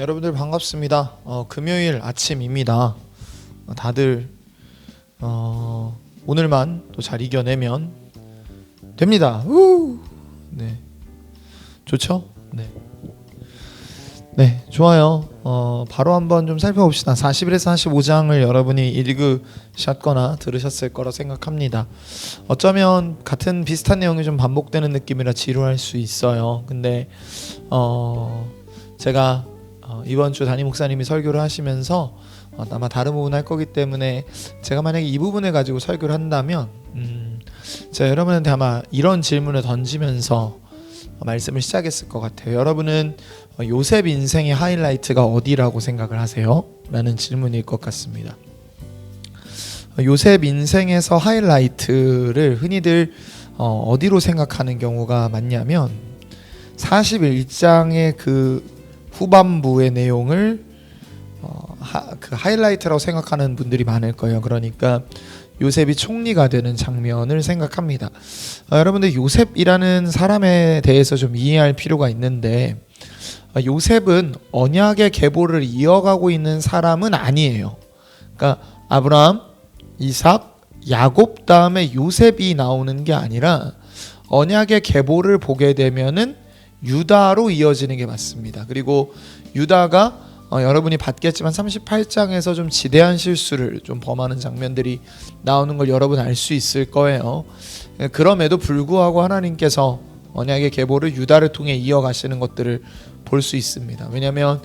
여러분들 반갑습니다. 금요일 아침입니다. 다들 오늘만 또 잘 이겨내면 됩니다. 네, 좋죠? 네, 좋아요. 바로 한번 좀 살펴봅시다. 41에서 45장을 여러분이 읽으셨거나 들으셨을 거라 생각합니다. 어쩌면 같은 비슷한 내용이 좀 반복되는 느낌이라 지루할 수 있어요. 근데 제가 이번 주 담임 목사님이 설교를 하시면서 아마 다른 부분 할 거기 때문에 제가 만약에 이 부분을 가지고 설교를 한다면 제가 여러분한테 아마 이런 질문을 던지면서 말씀을 시작했을 것 같아요. 여러분은 요셉 인생의 하이라이트가 어디라고 생각을 하세요? 라는 질문일 것 같습니다. 요셉 인생에서 하이라이트를 흔히들 어디로 생각하는 경우가 많냐면 41장의 그 후반부의 내용을 그 하이라이트라고 생각하는 분들이 많을 거예요. 그러니까 요셉이 총리가 되는 장면을 생각합니다. 여러분들 요셉이라는 사람에 대해서 좀 이해할 필요가 있는데 요셉은 언약의 계보를 이어가고 있는 사람은 아니에요. 그러니까 아브라함, 이삭, 야곱 다음에 요셉이 나오는 게 아니라 언약의 계보를 보게 되면은 유다로 이어지는 게 맞습니다. 그리고 유다가 여러분이 봤겠지만 38장에서 좀 지대한 실수를 좀 범하는 장면들이 나오는 걸 여러분 알 수 있을 거예요. 그럼에도 불구하고 하나님께서 언약의 계보를 유다를 통해 이어가시는 것들을 볼 수 있습니다. 왜냐하면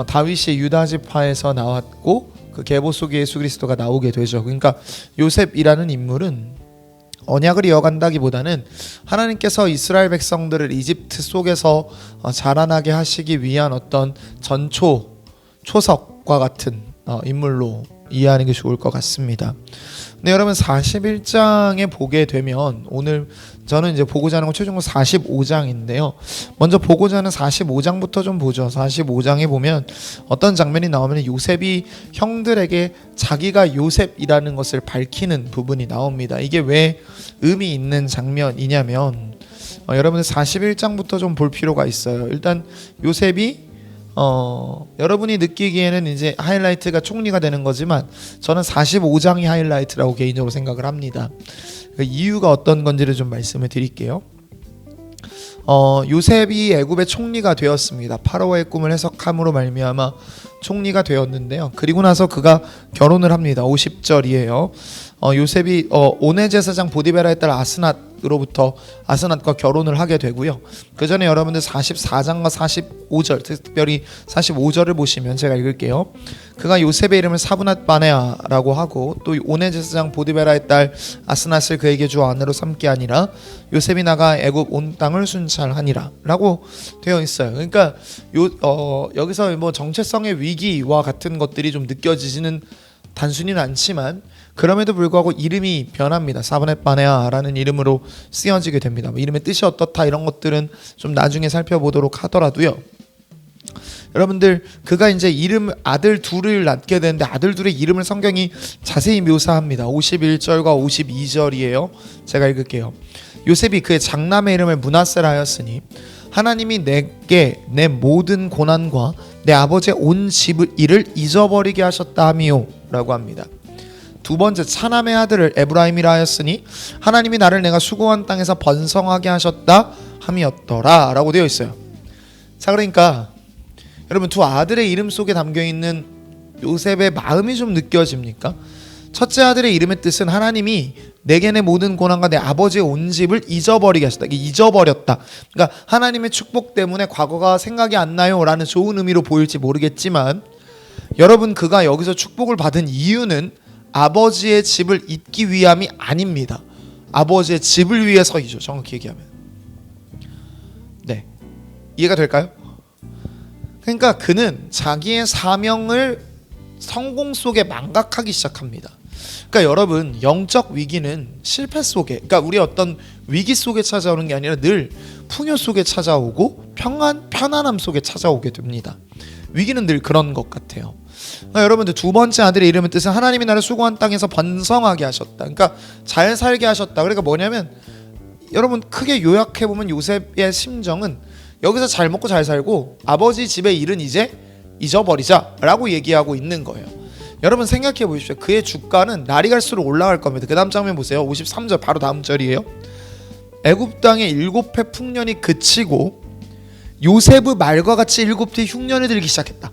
다윗이 유다 지파에서 나왔고 그 계보 속에 예수 그리스도가 나오게 되죠. 그러니까 요셉이라는 인물은 언약을 이어간다기보다는 하나님께서 이스라엘 백성들을 이집트 속에서 자라나게 하시기 위한 어떤 초석과 같은 인물로 이해하는 게 좋을 것 같습니다. 근데 여러분 41장에 보게 되면 오늘 저는 이제 보고자 하는 건 최종적으로 45장인데요. 먼저 보고자 하는 45장부터 좀 보죠. 45장에 보면 어떤 장면이 나오면 요셉이 형들에게 자기가 요셉이라는 것을 밝히는 부분이 나옵니다. 이게 왜 의미 있는 장면이냐면 여러분들 41장부터 좀 볼 필요가 있어요. 일단 요셉이 여러분이 느끼기에는 이제 하이라이트가 총리가 되는 거지만 저는 45장이 하이라이트라고 개인적으로 생각을 합니다. 그 이유가 어떤 건지를 좀 말씀을 드릴게요. 요셉이 애굽의 총리가 되었습니다. 파라오의 꿈을 해석함으로 말미암아 총리가 되었는데요. 그리고 나서 그가 결혼을 합니다. 50절이에요. 요셉이 오네 제사장 보디베라의 딸 아스낫으로부터 아스낫과 결혼을 하게 되고요. 그 전에 여러분들 44장과 45절, 특별히 45절을 보시면 제가 읽을게요. 그가 요셉의 이름을 사브낫 바네아라고 하고 또 오네 제사장 보디베라의 딸 아스낫을 그에게 주 아내로 삼게 하니라. 요셉이 나가 애굽 온 땅을 순찰하니라 라고 되어 있어요. 그러니까 여기서 뭐 정체성의 위기와 같은 것들이 좀 느껴지지는 단순히는 않지만 그럼에도 불구하고 이름이 변합니다. 사브낫 바네아라는 이름으로 쓰여지게 됩니다. 뭐 이름의 뜻이 어떻다 이런 것들은 좀 나중에 살펴보도록 하더라도요. 여러분들 그가 이제 아들 둘을 낳게 되는데 아들 둘의 이름을 성경이 자세히 묘사합니다. 51절과 52절이에요. 제가 읽을게요. 요셉이 그의 장남의 이름을 므낫세라 하였으니 하나님이 내게 내 모든 고난과 내 아버지의 온 집을 일을 잊어버리게 하셨다 하미요 라고 합니다. 두 번째 차남의 아들을 에브라임이라 하였으니 하나님이 나를 내가 수고한 땅에서 번성하게 하셨다 함이었더라 라고 되어 있어요. 자, 그러니까 여러분 두 아들의 이름 속에 담겨있는 요셉의 마음이 좀 느껴집니까? 첫째 아들의 이름의 뜻은 하나님이 내게 내 모든 고난과 내 아버지의 온 집을 잊어버리게 하셨다. 잊어버렸다. 그러니까 하나님의 축복 때문에 과거가 생각이 안 나요 라는 좋은 의미로 보일지 모르겠지만 여러분 그가 여기서 축복을 받은 이유는 아버지의 집을 잊기 위함이 아닙니다. 아버지의 집을 위해서이죠. 정확히 얘기하면. 네, 이해가 될까요? 그러니까 그는 자기의 사명을 성공 속에 망각하기 시작합니다. 그러니까 여러분 영적 위기는 실패 속에, 그러니까 우리 어떤 위기 속에 찾아오는 게 아니라 늘 풍요 속에 찾아오고 편안함 속에 찾아오게 됩니다. 위기는 늘 그런 것 같아요. 그러니까 여러분들 두 번째 아들의 이름의 뜻은 하나님이 나를 수고한 땅에서 번성하게 하셨다. 그러니까 잘 살게 하셨다. 그러니까 뭐냐면 여러분 크게 요약해보면 요셉의 심정은 여기서 잘 먹고 잘 살고 아버지 집의 일은 이제 잊어버리자라고 얘기하고 있는 거예요. 여러분 생각해 보십시오. 그의 주가는 날이 갈수록 올라갈 겁니다. 그 다음 장면 보세요. 53절 바로 다음 절이에요. 애굽 땅의 7해 풍년이 그치고 요셉의 말과 같이 7해 흉년이 들기 시작했다.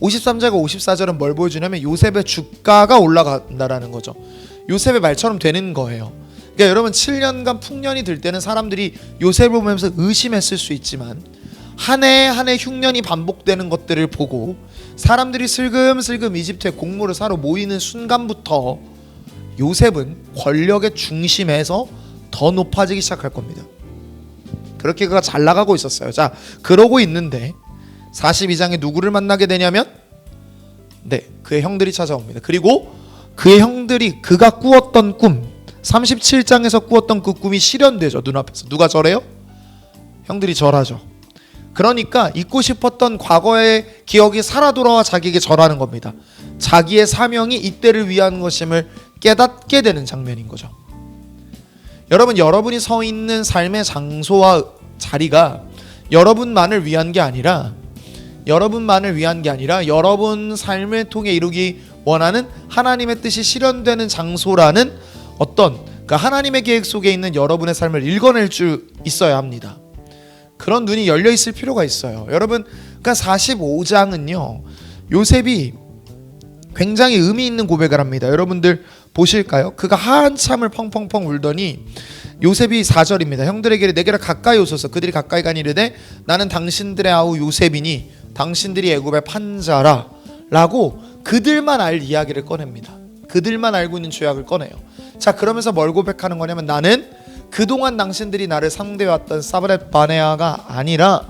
53절과 54절은 뭘 보여주냐면 요셉의 주가가 올라간다라는 거죠. 요셉의 말처럼 되는 거예요. 그러니까 여러분 7년간 풍년이 들 때는 사람들이 요셉을 보면서 의심했을 수 있지만 한 해 한 해 흉년이 반복되는 것들을 보고 사람들이 슬금슬금 이집트에 곡물을 사러 모이는 순간부터 요셉은 권력의 중심에서 더 높아지기 시작할 겁니다. 그렇게 그가 잘 나가고 있었어요. 자, 그러고 있는데 42장에 누구를 만나게 되냐면 그의 형들이 찾아옵니다. 그리고 그의 형들이 그가 꾸었던 꿈 37장에서 꾸었던 그 꿈이 실현되죠. 눈앞에서. 누가 절해요? 형들이 절하죠. 그러니까 잊고 싶었던 과거의 기억이 살아 돌아와 자기에게 절하는 겁니다. 자기의 사명이 이때를 위한 것임을 깨닫게 되는 장면인 거죠. 여러분, 여러분이 서 있는 삶의 장소와 자리가 여러분만을 위한 게 아니라 여러분 삶을 통해 이루기 원하는 하나님의 뜻이 실현되는 장소라는 어떤 그 하나님의 계획 속에 있는 여러분의 삶을 읽어낼 줄 있어야 합니다. 그런 눈이 열려 있을 필요가 있어요. 여러분, 그러니까 45장은요 요셉이 굉장히 의미 있는 고백을 합니다. 여러분들 보실까요? 그가 한참을 펑펑펑 울더니 요셉이 4절입니다. 형들에게 내게로 가까이 오소서. 그들이 가까이 가니 이르되 나는 당신들의 아우 요셉이니 당신들이 애굽의 판자라 라고 그들만 알 이야기를 꺼냅니다. 그들만 알고 있는 죄악을 꺼내요. 자, 그러면서 뭘 고백하는 거냐면 나는 그동안 당신들이 나를 상대해왔던 사브렛 바네아가 아니라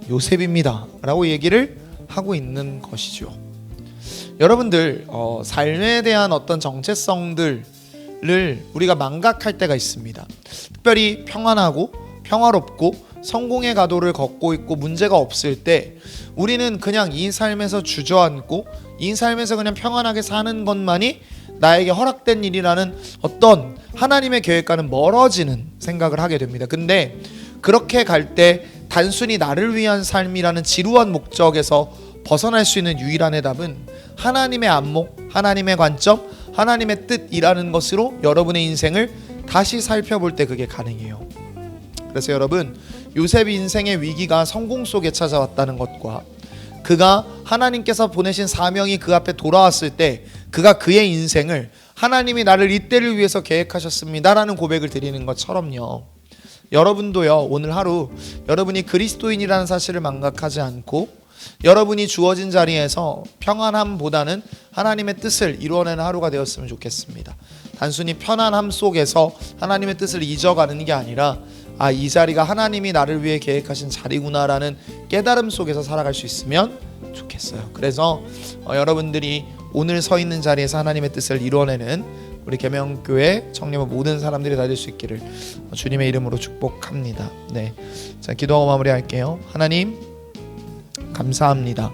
요셉입니다 라고 얘기를 하고 있는 것이죠. 여러분들 삶에 대한 어떤 정체성들을 우리가 망각할 때가 있습니다. 특별히 평안하고 평화롭고 성공의 가도를 걷고 있고 문제가 없을 때 우리는 그냥 이 삶에서 주저앉고 이 삶에서 그냥 평안하게 사는 것만이 나에게 허락된 일이라는 어떤 하나님의 계획과는 멀어지는 생각을 하게 됩니다. 근데 그렇게 갈 때 단순히 나를 위한 삶이라는 지루한 목적에서 벗어날 수 있는 유일한 답은 하나님의 안목, 하나님의 관점, 하나님의 뜻이라는 것으로 여러분의 인생을 다시 살펴볼 때 그게 가능해요. 그래서 여러분, 요셉의 인생의 위기가 성공 속에 찾아왔다는 것과 그가 하나님께서 보내신 사명이 그 앞에 돌아왔을 때 그가 그의 인생을 하나님이 나를 이때를 위해서 계획하셨습니다라는 고백을 드리는 것처럼요, 여러분도요 오늘 하루 여러분이 그리스도인이라는 사실을 망각하지 않고 여러분이 주어진 자리에서 평안함보다는 하나님의 뜻을 이루어내는 하루가 되었으면 좋겠습니다. 단순히 편안함 속에서 하나님의 뜻을 잊어가는 게 아니라 이 자리가 하나님이 나를 위해 계획하신 자리구나라는 깨달음 속에서 살아갈 수 있으면 좋겠어요. 그래서 여러분들이 오늘 서 있는 자리에서 하나님의 뜻을 이루어내는 우리 계명교회 청년부 모든 사람들이 다 될 수 있기를 주님의 이름으로 축복합니다. 자, 기도하고 마무리할게요. 하나님 감사합니다.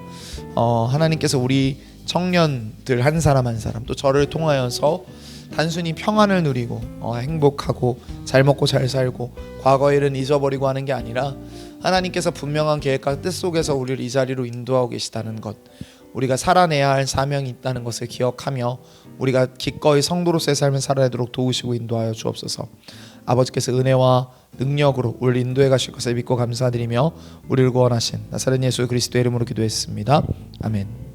하나님께서 우리 청년들 한 사람 한 사람 또 저를 통하여서 단순히 평안을 누리고 행복하고 잘 먹고 잘 살고 과거의 일은 잊어버리고 하는 게 아니라 하나님께서 분명한 계획과 뜻 속에서 우리를 이 자리로 인도하고 계시다는 것, 우리가 살아내야 할 사명이 있다는 것을 기억하며 우리가 기꺼이 성도로서의 삶을 살아내도록 도우시고 인도하여 주옵소서. 아버지께서 은혜와 능력으로 우리를 인도해 가실 것을 믿고 감사드리며 우리를 구원하신 나사렛 예수 그리스도의 이름으로 기도했습니다. 아멘.